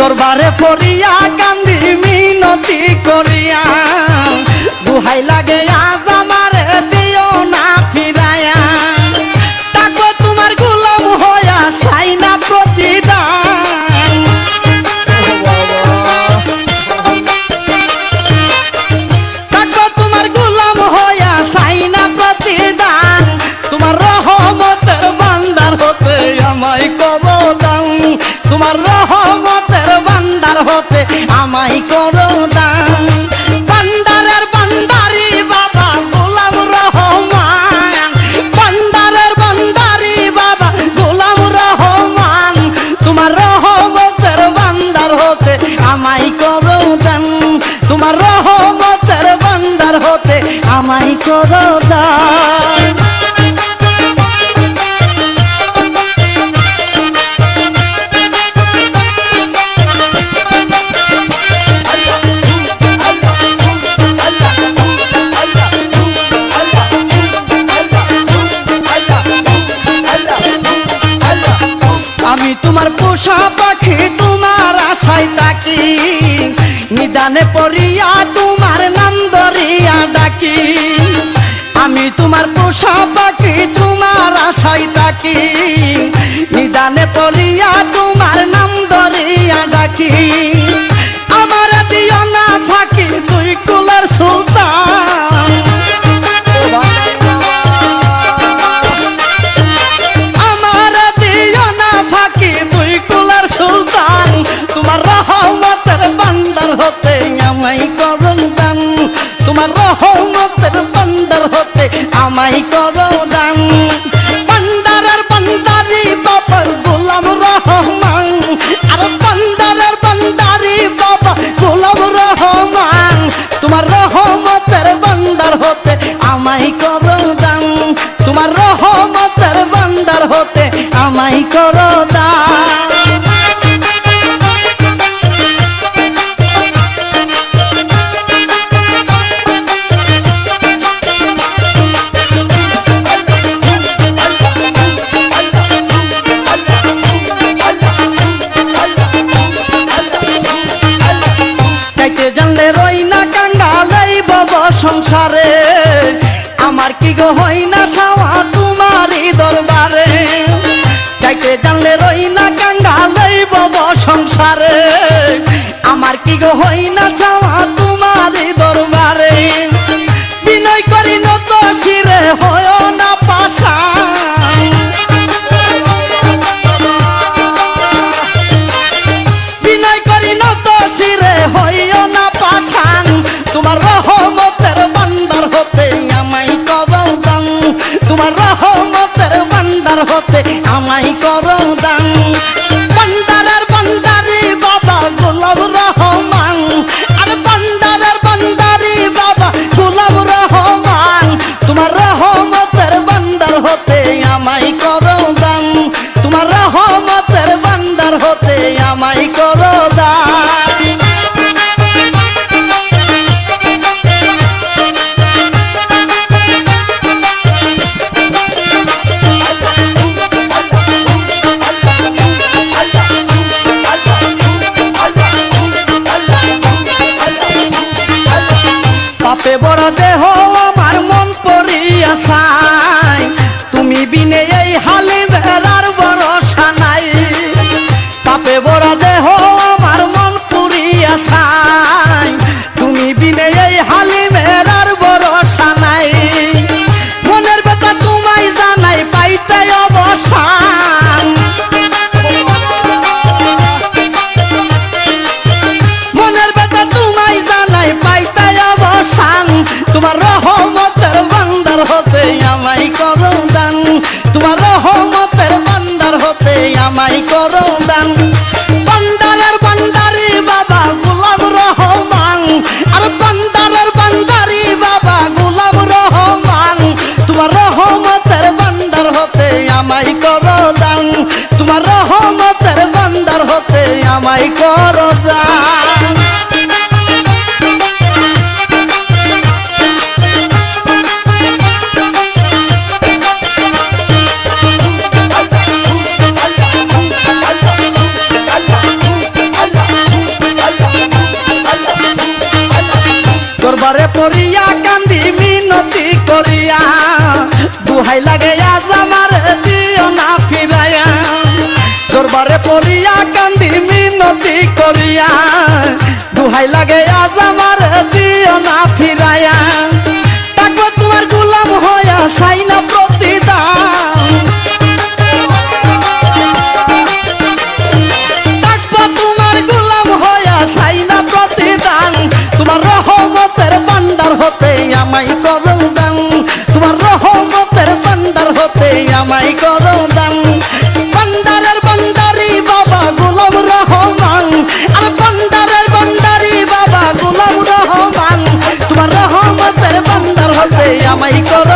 দরবারে পড়িয়া কান্দি মিনতি করিয়া দুহাই লাগে আজ আমারে দিও না ফিরায়া তাকো তোমার গোলাম হইয়া চাই না প্রতিদান তাকো তোমার গোলাম হইয়া চাই না প্রতিদান তোমার রহমতের ভান্ডার হতে আমায় করো দান তোমার রহমতের ভান্ডার হতে আমায় করো দান ভান্ডারের ভান্ডারি বাবা গোলাম রহমান ভান্ডারের ভান্ডারি বাবা গোলাম রহমান তোমার রহমতের ভান্ডার হতে আমায় করো দান তোমার রহমতের ভান্ডার হতে আমায় করো দান আমি তোমার পোষা পাখি তোমার আশায় থাকি নিদানে পড়িয়া তোমার নাম ধরিয়া ডাকি আমি তোমার পোষা পাখি তোমার আশায় থাকি নিদানে পড়িয়া তোমার নাম ধরিয়া ডাকি আমার দিও না ফাঁকি দুই কুলের সুলতান তোমার রহমতের ভান্ডার হতে আমায় করো দান তোমার রহমতের ভান্ডার হতে আমায় করো দান ভান্ডারের ভান্ডারি বাবার গোলাম রহমান আর ভান্ডারের ভান্ডারি বাবা গোলাম রহমান তোমার রহমতের ভান্ডার হতে আমায় করো দান তোমার রহমতের ভান্ডার হতে আমায় করো দান জানলে রই না কাঙ্গালেই বব সংসারে আমার কি গো হই না ছাওয়া তোমারই দরবারে চাইতে জানলে রই না কাঙ্গালেই বব সংসারে আমার কি গো হই না ছাওয়া তোমারই দরবারে বিনয় করি নত শিরে হয় না পাশা বিনয় করি নত শিরে হইও না পাশান তোমার রহমতের ভান্ডার হতে আমায় করো দান তোমার রহমতের ভান্ডার হতে আমায় করো দান ভান্ডারের ভান্ডারি বাবা গোলাম রহমান আর ভান্ডারের ভান্ডারি বাবা গোলাম রহমান তোমার রহমতের ভান্ডার হতে আমায় করো দান তোমার রহমতের ভান্ডার হতে আমায় করো দান পাপে বড় দেহ আমার মন পড়িয়া চাই তুমি বিনে এই হালি বেড়ার ভরসা নাই পাপে বড় দেহ আমার মন পড়িয়া চাই তুমি বিনে এই হালি বেড়ার ভরসা নাই মনের ব্যথা তোমায় জানাই পাইতে অবসান মনের ব্যথা তোমায় জানাই পাইতে অবসান তোমার রহমতের ভান্ডার হতে আমায় করো দান তোমার রহমতের ভান্ডার হতে আমায় করো দান ভান্ডারের ভান্ডারি বাবা গোলাম রহমান আর ভান্ডারের ভান্ডারি বাবা গোলাম রহমান তোমার রহমতের ভান্ডার হতে আমায় করো দান তোমার রহমতের ভান্ডার হতে আমায় করো দান করিয়া দুহাই লাগে আজ আমার দিও না ফিরাইয়া দরবারে পড়িয়া কান্দি মিনতি করিয়া দুহাই লাগে আজ আমার দিও না ফিরাইয়া তাকবো তোমার গোলাম হইয়া চাই না প্রতিদান তাকবো তোমার গোলাম হইয়া চাই না প্রতিদান তোমার রহমতের ভান্ডার হতে আমায় করো দান তোমার রহমতের ভান্ডার হতে আমায় করো দান ভান্ডারের ভান্ডারি বাবা গোলাম রহমান আর ভান্ডারের ভান্ডারি বাবা গোলাম রহমান তোমার রহমতের ভান্ডার হতে আমায় করো